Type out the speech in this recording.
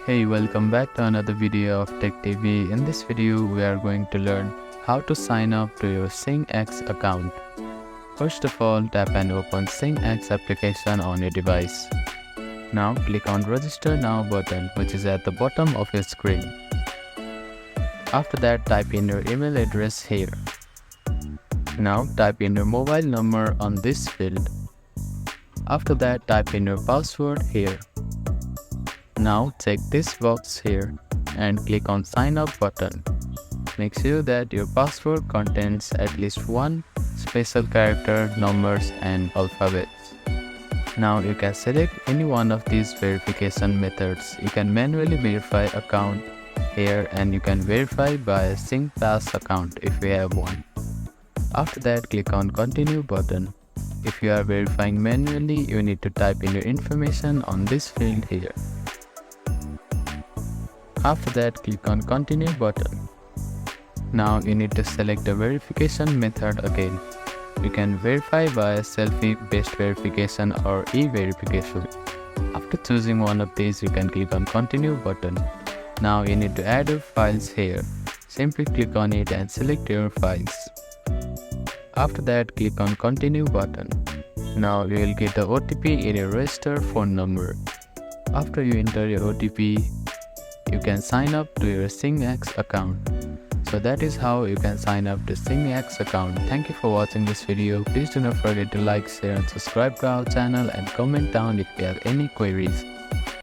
Hey, welcome back to another video of Tech TV. In this video, we are going to learn how to sign up to your SingX account. First of all, tap and open SingX application on your device. Now click on Register Now button, which is at the bottom of your screen. After that, type in your email address here. Now type in your mobile number on this field. After that, type in your password here. Now check this box here and click on Sign Up button. Make sure that your password contains at least one special character, numbers and alphabets. Now you can select any one of these verification methods. You can manually verify account here, and you can verify by SingPass account if you have one. After that, click on Continue button. If you are verifying manually, you need to type in your information on this field here. After that, click on Continue button. Now you need to select the verification method again. You can verify by selfie-based verification or e-verification. After choosing one of these, you can click on Continue button. Now you need to add your files here. Simply click on it and select your files. After that, click on Continue button. Now you will get the OTP in your registered phone number. After you enter your OTP, you can sign up to your SingX account. So that is how you can sign up to SingX account. Thank you for watching this video. Please do not forget to like, share and subscribe to our channel, and comment down if you have any queries.